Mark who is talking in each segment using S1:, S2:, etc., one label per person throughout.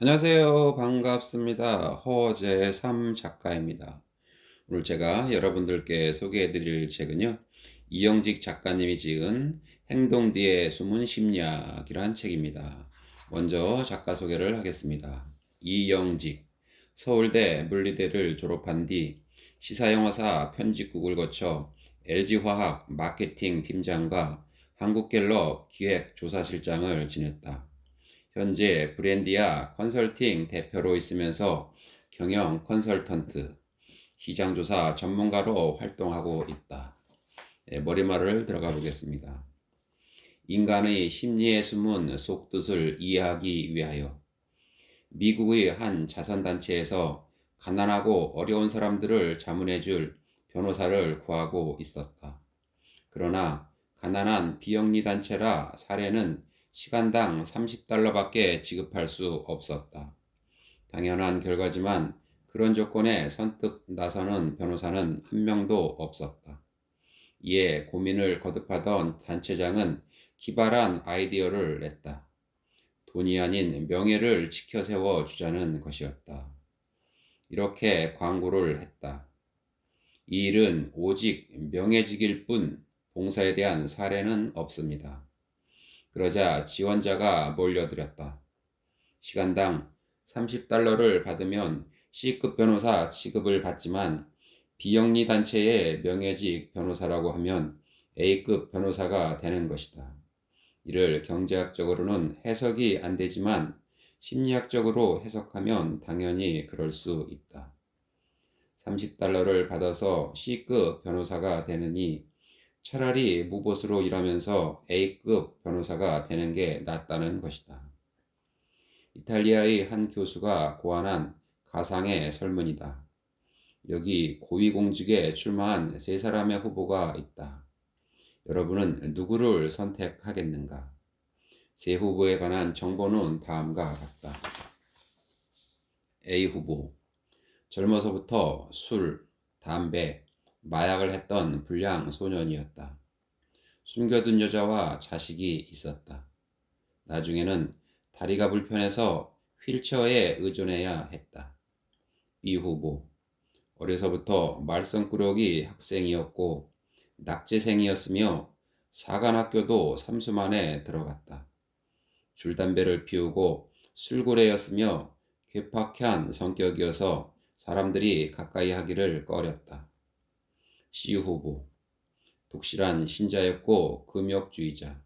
S1: 안녕하세요. 반갑습니다. 허재삼 작가입니다. 오늘 제가 여러분들께 소개해 드릴 책은요, 이영직 작가님이 지은 행동 뒤에 숨은 심리학이란 책입니다. 먼저 작가 소개를 하겠습니다. 이영직, 서울대 물리대를 졸업한 뒤 시사영화사 편집국을 거쳐 LG화학 마케팅 팀장과 한국갤럽 기획조사실장을 지냈다. 현재 브랜디아 컨설팅 대표로 있으면서 경영 컨설턴트, 시장조사 전문가로 활동하고 있다. 머리말을 들어가 보겠습니다. 인간의 심리에 숨은 속뜻을 이해하기 위하여 미국의 한 자선단체에서 가난하고 어려운 사람들을 자문해줄 변호사를 구하고 있었다. 그러나 가난한 비영리 단체라 사례는 시간당 $30밖에 지급할 수 없었다. 당연한 결과지만 그런 조건에 선뜻 나서는 변호사는 한 명도 없었다. 이에 고민을 거듭하던 단체장은 기발한 아이디어를 냈다. 돈이 아닌 명예를 지켜 세워 주자는 것이었다. 이렇게 광고를 했다. 이 일은 오직 명예직일 뿐 봉사에 대한 사례는 없습니다. 그러자 지원자가 몰려들었다. 시간당 $30를 받으면 C급 변호사 취급을 받지만 비영리 단체의 명예직 변호사라고 하면 A급 변호사가 되는 것이다. 이를 경제학적으로는 해석이 안 되지만 심리학적으로 해석하면 당연히 그럴 수 있다. $30를 받아서 C급 변호사가 되느니 차라리 무보수로 일하면서 A급 변호사가 되는 게 낫다는 것이다. 이탈리아의 한 교수가 고안한 가상의 설문이다. 여기 고위공직에 출마한 세 사람의 후보가 있다. 여러분은 누구를 선택하겠는가? 세 후보에 관한 정보는 다음과 같다. A 후보, 젊어서부터 술, 담배, 마약을 했던 불량 소년이었다. 숨겨둔 여자와 자식이 있었다. 나중에는 다리가 불편해서 휠체어에 의존해야 했다. B 후보, 어려서부터 말썽꾸러기 학생이었고 낙제생이었으며 사관학교도 3수 만에 들어갔다. 줄담배를 피우고 술고래였으며 괴팍한 성격이어서 사람들이 가까이 하기를 꺼렸다. C 후보, 독실한 신자였고 금욕주의자,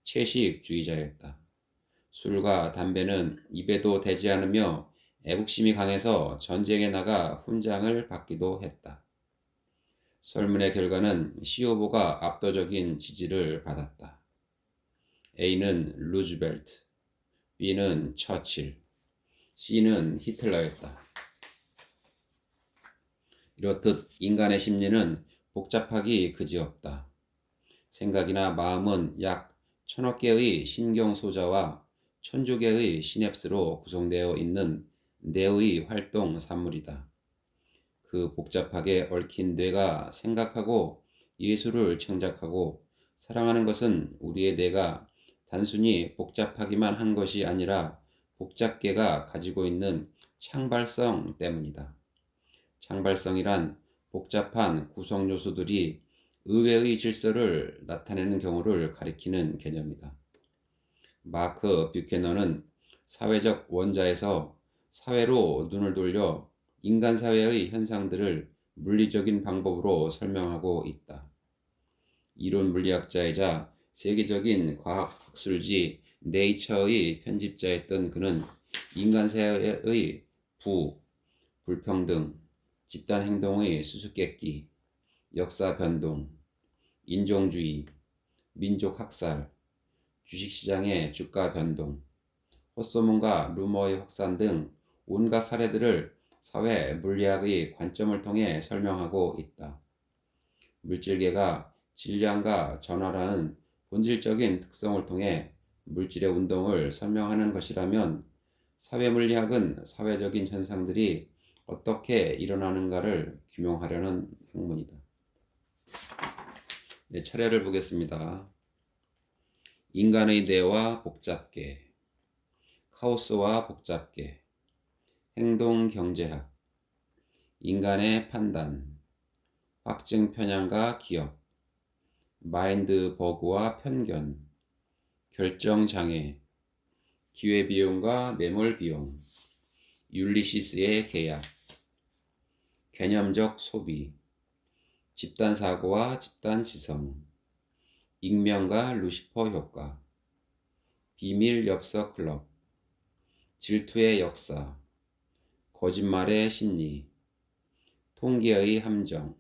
S1: 채식주의자였다. 술과 담배는 입에도 대지 않으며 애국심이 강해서 전쟁에 나가 훈장을 받기도 했다. 설문의 결과는 C 후보가 압도적인 지지를 받았다. A는 루즈벨트, B는 처칠, C는 히틀러였다. 이렇듯 인간의 심리는 복잡하기 그지없다. 생각이나 마음은 약 1000억 개의 신경소자와 1000조 개의 시냅스로 구성되어 있는 뇌의 활동 산물이다. 그 복잡하게 얽힌 뇌가 생각하고 예술을 창작하고 사랑하는 것은 우리의 뇌가 단순히 복잡하기만 한 것이 아니라 복잡계가 가지고 있는 창발성 때문이다. 창발성이란 복잡한 구성 요소들이 의외의 질서를 나타내는 경우를 가리키는 개념이다. 마크 뷰캐넌은 사회적 원자에서 사회로 눈을 돌려 인간 사회의 현상들을 물리적인 방법으로 설명하고 있다. 이론 물리학자이자 세계적인 과학 학술지 네이처의 편집자였던 그는 인간 사회의 불평등, 집단 행동의 수수께끼, 역사 변동, 인종주의, 민족 학살, 주식시장의 주가 변동, 헛소문과 루머의 확산 등 온갖 사례들을 사회 물리학의 관점을 통해 설명하고 있다. 물질계가 질량과 전화라는 본질적인 특성을 통해 물질의 운동을 설명하는 것이라면 사회 물리학은 사회적인 현상들이 어떻게 일어나는가를 규명하려는 학문이다. 네, 차례를 보겠습니다. 인간의 뇌와 복잡계. 카오스와 복잡계, 행동경제학, 인간의 판단, 확증 편향과 기억, 마인드 버그와 편견, 결정장애, 기회비용과 매몰비용, 율리시스의 계약, 개념적 소비, 집단사고와 집단지성, 익명과 루시퍼 효과, 비밀 엽서 클럽, 질투의 역사, 거짓말의 심리, 통계의 함정,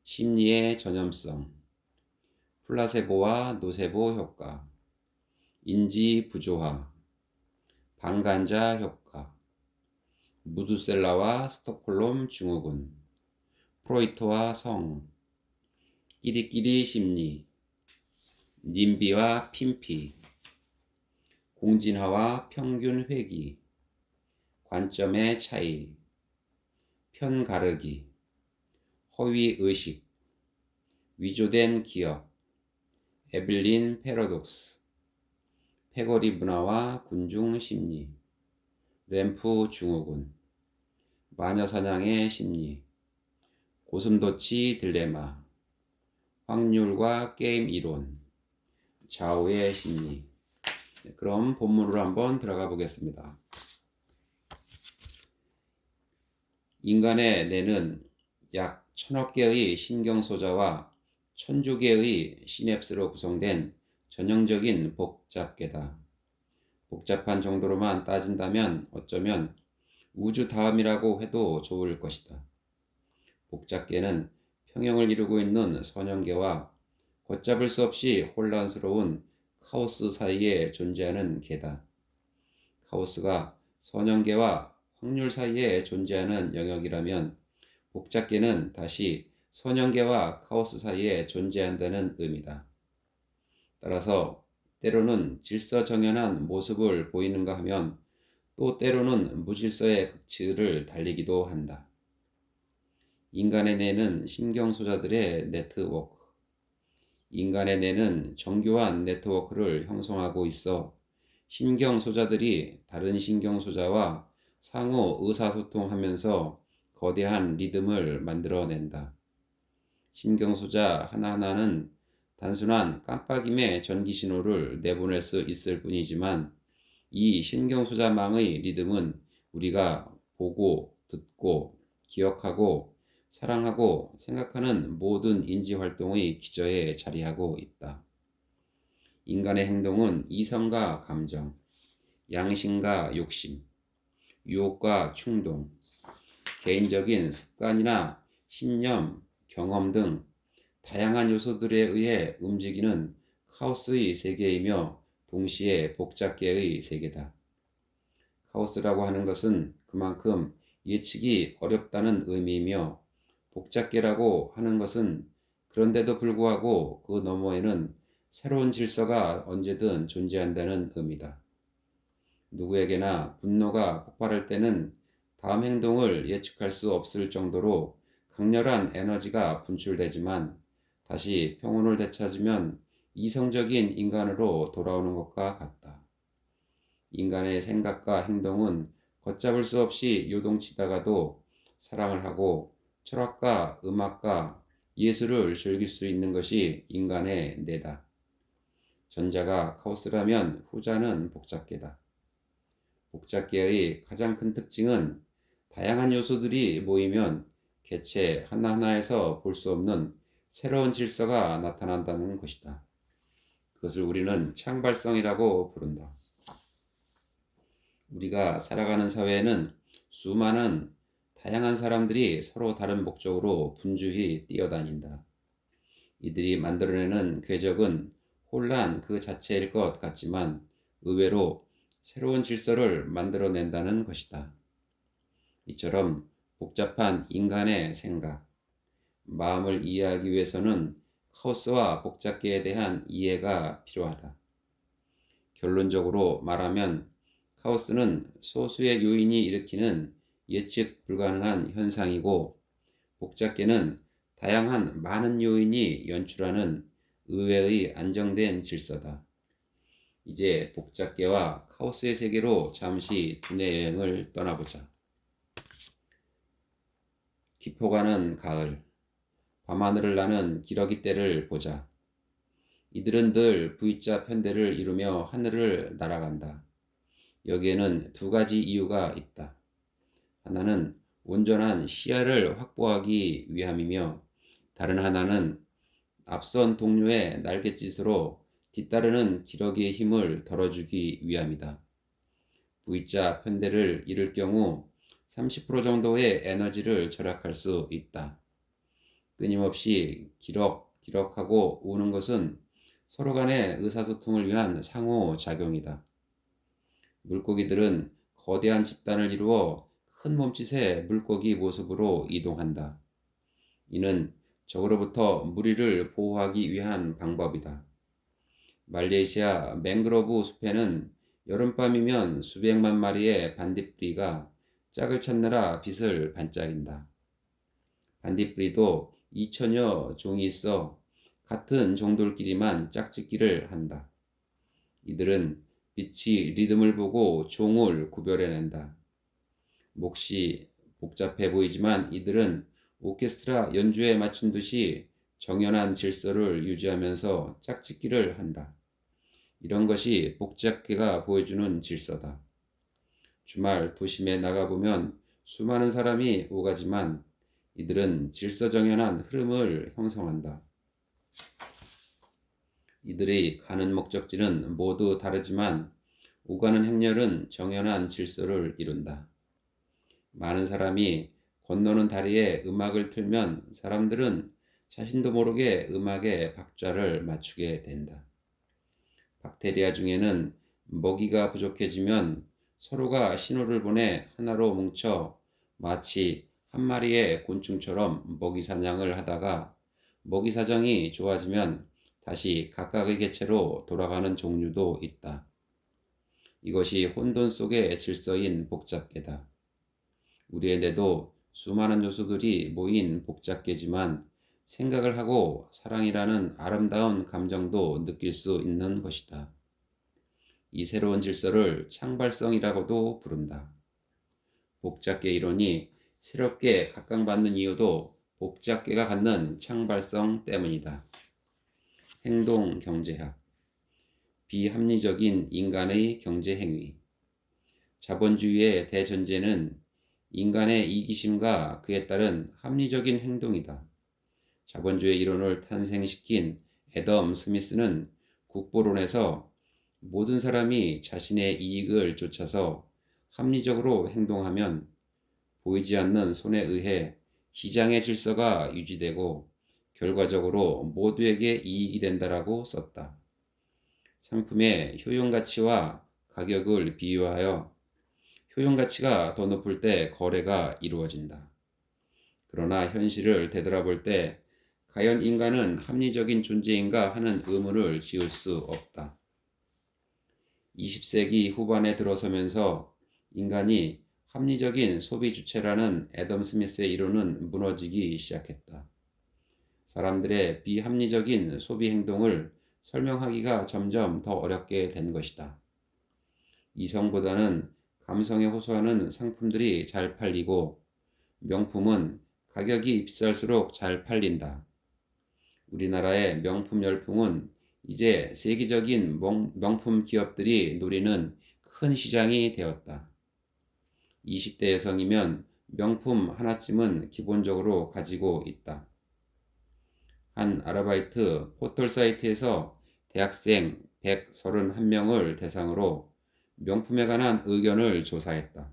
S1: 심리의 전염성, 플라세보와 노세보 효과, 인지 부조화, 방관자 효과, 무드셀라와 스톡홀름 증후군, 프로이트와 성, 끼리끼리 심리, 님비와 핀피, 공진화와 평균 회귀, 관점의 차이, 편가르기, 허위의식, 위조된 기억, 에빌린 패러독스, 패거리 문화와 군중 심리, 램프 증후군, 마녀사냥의 심리, 고슴도치 딜레마, 확률과 게임 이론, 좌우의 심리. 그럼 본문으로 한번 들어가 보겠습니다. 인간의 뇌는 약 1000억 개의 신경소자와 1000조 개의 시냅스로 구성된 전형적인 복잡계다. 복잡한 정도로만 따진다면 어쩌면 우주 다음이라고 해도 좋을 것이다. 복잡계는 평형을 이루고 있는 선형계와 걷잡을 수 없이 혼란스러운 카오스 사이에 존재하는 계다. 카오스가 선형계와 확률 사이에 존재하는 영역이라면 복잡계는 다시 선형계와 카오스 사이에 존재한다는 의미다. 따라서 때로는 질서정연한 모습을 보이는가 하면 또 때로는 무질서의 극치를 달리기도 한다. 인간의 뇌는 신경소자들의 네트워크. 인간의 뇌는 정교한 네트워크를 형성하고 있어 신경소자들이 다른 신경소자와 상호 의사소통하면서 거대한 리듬을 만들어낸다. 신경소자 하나하나는 단순한 깜빡임의 전기신호를 내보낼 수 있을 뿐이지만 이 신경소자망의 리듬은 우리가 보고, 듣고, 기억하고, 사랑하고, 생각하는 모든 인지활동의 기저에 자리하고 있다. 인간의 행동은 이성과 감정, 양심과 욕심, 유혹과 충동, 개인적인 습관이나 신념, 경험 등 다양한 요소들에 의해 움직이는 카오스의 세계이며 동시에 복잡계의 세계다. 카오스라고 하는 것은 그만큼 예측이 어렵다는 의미이며 복잡계라고 하는 것은 그런데도 불구하고 그 너머에는 새로운 질서가 언제든 존재한다는 의미다. 누구에게나 분노가 폭발할 때는 다음 행동을 예측할 수 없을 정도로 강렬한 에너지가 분출되지만 다시 평온을 되찾으면 이성적인 인간으로 돌아오는 것과 같다. 인간의 생각과 행동은 걷잡을 수 없이 요동치다가도 사랑을 하고 철학과 음악과 예술을 즐길 수 있는 것이 인간의 뇌다. 전자가 카오스라면 후자는 복잡계다. 복잡계의 가장 큰 특징은 다양한 요소들이 모이면 개체 하나하나에서 볼 수 없는 새로운 질서가 나타난다는 것이다. 그것을 우리는 창발성이라고 부른다. 우리가 살아가는 사회에는 수많은 다양한 사람들이 서로 다른 목적으로 분주히 뛰어다닌다. 이들이 만들어내는 궤적은 혼란 그 자체일 것 같지만 의외로 새로운 질서를 만들어낸다는 것이다. 이처럼 복잡한 인간의 생각, 마음을 이해하기 위해서는 카오스와 복잡계에 대한 이해가 필요하다. 결론적으로 말하면 카오스는 소수의 요인이 일으키는 예측 불가능한 현상이고 복잡계는 다양한 많은 요인이 연출하는 의외의 안정된 질서다. 이제 복잡계와 카오스의 세계로 잠시 두뇌 여행을 떠나보자. 기포가는 가을, 밤하늘을 나는 기러기 떼를 보자. 이들은 늘 V자 편대를 이루며 하늘을 날아간다. 여기에는 두 가지 이유가 있다. 하나는 온전한 시야를 확보하기 위함이며, 다른 하나는 앞선 동료의 날갯짓으로 뒤따르는 기러기의 힘을 덜어주기 위함이다. V자 편대를 이룰 경우 30% 정도의 에너지를 절약할 수 있다. 끊임없이 기럭기럭하고 우는 것은 서로 간의 의사소통을 위한 상호작용이다. 물고기들은 거대한 집단을 이루어 큰 몸짓의 물고기 모습으로 이동한다. 이는 적으로부터 무리를 보호하기 위한 방법이다. 말레이시아 맹그로브 숲에는 여름밤이면 수백만 마리의 반딧불이가 짝을 찾느라 빛을 반짝인다. 반딧불이도 2천여 종이 있어 같은 종들끼리만 짝짓기를 한다. 이들은 빛이 리듬을 보고 종을 구별해낸다. 몫이 복잡해 보이지만 이들은 오케스트라 연주에 맞춘 듯이 정연한 질서를 유지하면서 짝짓기를 한다. 이런 것이 복잡계가 보여주는 질서다. 주말 도심에 나가보면 수많은 사람이 오가지만 이들은 질서정연한 흐름을 형성한다. 이들이 가는 목적지는 모두 다르지만 오가는 행렬은 정연한 질서를 이룬다. 많은 사람이 건너는 다리에 음악을 틀면 사람들은 자신도 모르게 음악에 박자를 맞추게 된다. 박테리아 중에는 먹이가 부족해지면 서로가 신호를 보내 하나로 뭉쳐 마치 한 마리의 곤충처럼 먹이 사냥을 하다가 먹이 사정이 좋아지면 다시 각각의 개체로 돌아가는 종류도 있다. 이것이 혼돈 속의 질서인 복잡계다. 우리의 뇌도 수많은 요소들이 모인 복잡계지만 생각을 하고 사랑이라는 아름다운 감정도 느낄 수 있는 것이다. 이 새로운 질서를 창발성이라고도 부른다. 복잡계 이론이 새롭게 각광받는 이유도 복잡계가 갖는 창발성 때문이다. 행동경제학, 비합리적인 인간의 경제행위. 자본주의의 대전제는 인간의 이기심과 그에 따른 합리적인 행동이다. 자본주의 이론을 탄생시킨 애덤 스미스는 국보론에서 모든 사람이 자신의 이익을 쫓아서 합리적으로 행동하면 보이지 않는 손에 의해 시장의 질서가 유지되고 결과적으로 모두에게 이익이 된다라고 썼다. 상품의 효용가치와 가격을 비유하여 효용가치가 더 높을 때 거래가 이루어진다. 그러나 현실을 되돌아볼 때 과연 인간은 합리적인 존재인가 하는 의문을 지을 수 없다. 20세기 후반에 들어서면서 인간이 합리적인 소비 주체라는 애덤 스미스의 이론은 무너지기 시작했다. 사람들의 비합리적인 소비 행동을 설명하기가 점점 더 어렵게 된 것이다. 이성보다는 감성에 호소하는 상품들이 잘 팔리고 명품은 가격이 비쌀수록 잘 팔린다. 우리나라의 명품 열풍은 이제 세계적인 명품 기업들이 노리는 큰 시장이 되었다. 20대 여성이면 명품 하나쯤은 기본적으로 가지고 있다. 한 아르바이트 포털 사이트에서 대학생 131명을 대상으로 명품에 관한 의견을 조사했다.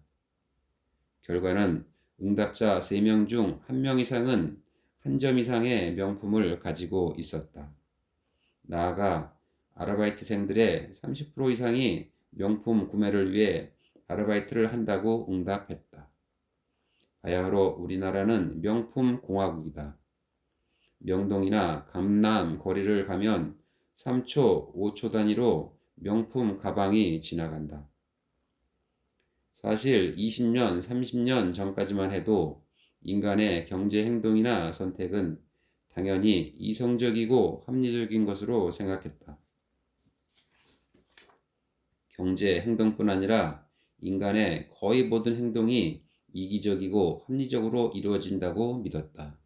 S1: 결과는 응답자 3명 중 1명 이상은 한 점 이상의 명품을 가지고 있었다. 나아가 아르바이트생들의 30% 이상이 명품 구매를 위해 아르바이트를 한다고 응답했다. 바야흐로 우리나라는 명품 공화국이다. 명동이나 강남 거리를 가면 3초, 5초 단위로 명품 가방이 지나간다. 사실 20년, 30년 전까지만 해도 인간의 경제 행동이나 선택은 당연히 이성적이고 합리적인 것으로 생각했다. 경제 행동뿐 아니라 인간의 거의 모든 행동이 이기적이고 합리적으로 이루어진다고 믿었다.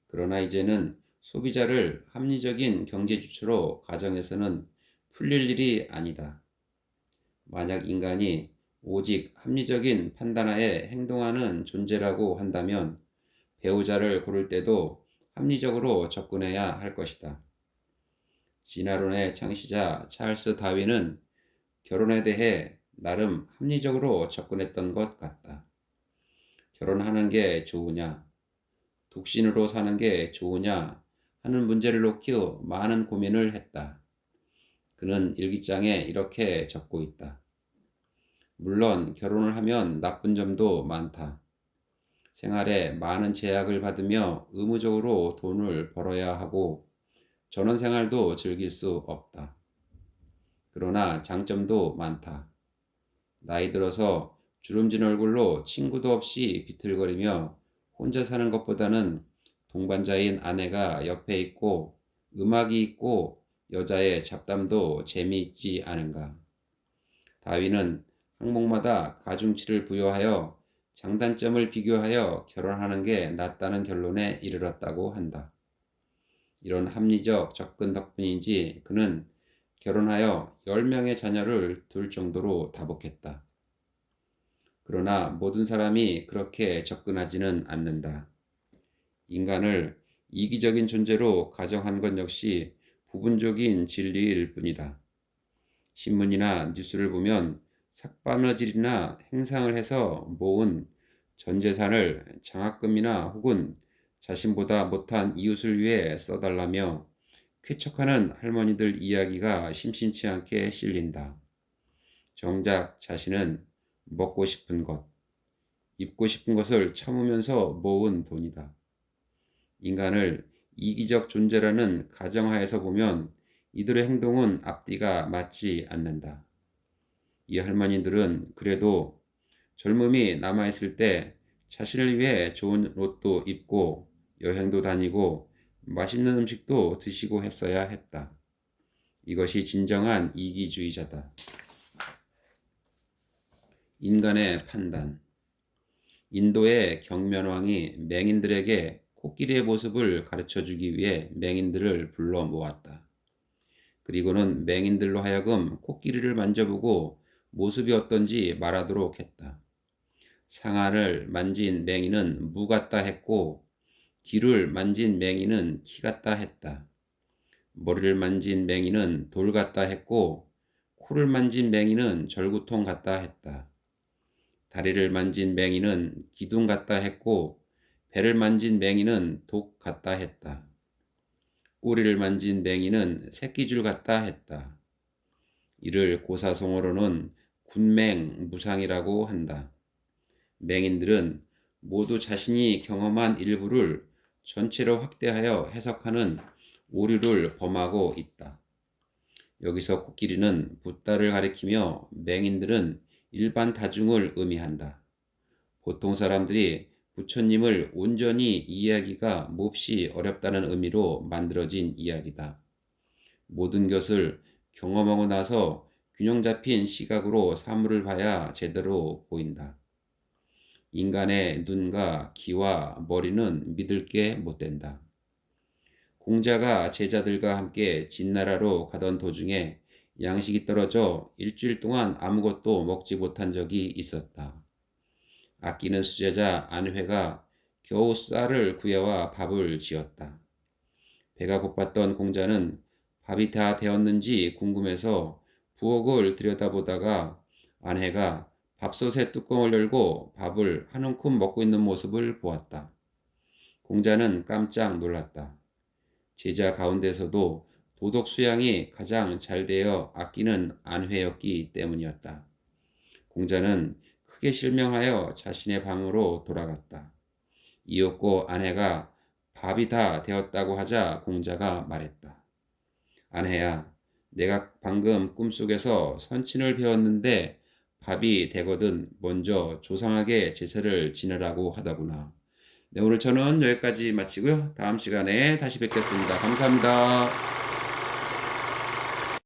S1: 그러나 이제는 소비자를 합리적인 경제 주체로 가정해서는 풀릴 일이 아니다. 만약 인간이 오직 합리적인 판단하에 행동하는 존재라고 한다면 배우자를 고를 때도 합리적으로 접근해야 할 것이다. 진화론의 창시자 찰스 다윈은 결혼에 대해 나름 합리적으로 접근했던 것 같다. 결혼하는 게 좋으냐, 독신으로 사는 게 좋으냐 하는 문제를 놓기 많은 고민을 했다. 그는 일기장에 이렇게 적고 있다. 물론 결혼을 하면 나쁜 점도 많다. 생활에 많은 제약을 받으며 의무적으로 돈을 벌어야 하고 전원 생활도 즐길 수 없다. 그러나 장점도 많다. 나이 들어서 주름진 얼굴로 친구도 없이 비틀거리며 혼자 사는 것보다는 동반자인 아내가 옆에 있고 음악이 있고 여자의 잡담도 재미있지 않은가. 다윈은 항목마다 가중치를 부여하여 장단점을 비교하여 결혼하는 게 낫다는 결론에 이르렀다고 한다. 이런 합리적 접근 덕분인지 그는 결혼하여 10명의 자녀를 둘 정도로 다복했다. 그러나 모든 사람이 그렇게 접근하지는 않는다. 인간을 이기적인 존재로 가정한 것 역시 부분적인 진리일 뿐이다. 신문이나 뉴스를 보면 삭바느질이나 행상을 해서 모은 전 재산을 장학금이나 혹은 자신보다 못한 이웃을 위해 써달라며 쾌척하는 할머니들 이야기가 심심치 않게 실린다. 정작 자신은 먹고 싶은 것, 입고 싶은 것을 참으면서 모은 돈이다. 인간을 이기적 존재라는 가정하에서 보면 이들의 행동은 앞뒤가 맞지 않는다. 이 할머니들은 그래도 젊음이 남아있을 때 자신을 위해 좋은 옷도 입고 여행도 다니고 맛있는 음식도 드시고 했어야 했다. 이것이 진정한 이기주의자다. 인간의 판단. 인도의 경면왕이 맹인들에게 코끼리의 모습을 가르쳐주기 위해 맹인들을 불러 모았다. 그리고는 맹인들로 하여금 코끼리를 만져보고 모습이 어떤지 말하도록 했다. 상아를 만진 맹인은 무 같다 했고 귀를 만진 맹인은 키 같다 했다. 머리를 만진 맹인은 돌 같다 했고 코를 만진 맹인은 절구통 같다 했다. 다리를 만진 맹인은 기둥 같다 했고 배를 만진 맹인은 독 같다 했다. 꼬리를 만진 맹인은 새끼줄 같다 했다. 이를 고사성어로는 군맹무상이라고 한다. 맹인들은 모두 자신이 경험한 일부를 전체로 확대하여 해석하는 오류를 범하고 있다. 여기서 코끼리는 붓다를 가리키며 맹인들은 일반 다중을 의미한다. 보통 사람들이 부처님을 온전히 이해하기가 몹시 어렵다는 의미로 만들어진 이야기다. 모든 것을 경험하고 나서 균형 잡힌 시각으로 사물을 봐야 제대로 보인다. 인간의 눈과 귀와 머리는 믿을 게 못 된다. 공자가 제자들과 함께 진나라로 가던 도중에 양식이 떨어져 일주일 동안 아무것도 먹지 못한 적이 있었다. 아끼는 수제자 안회가 겨우 쌀을 구해와 밥을 지었다. 배가 고팠던 공자는 밥이 다 되었는지 궁금해서 부엌을 들여다보다가 안회가 밥솥의 뚜껑을 열고 밥을 한 움큼 먹고 있는 모습을 보았다. 공자는 깜짝 놀랐다. 제자 가운데서도 도덕 수양이 가장 잘 되어 아끼는 안회였기 때문이었다. 공자는 크게 실명하여 자신의 방으로 돌아갔다. 이윽고 아내가 밥이 다 되었다고 하자 공자가 말했다. 아내야, 내가 방금 꿈속에서 선친을 배웠는데 밥이 되거든 먼저 조상에게 제사를 지내라고 하더구나. 네, 오늘 저는 여기까지 마치고요. 다음 시간에 다시 뵙겠습니다. 감사합니다.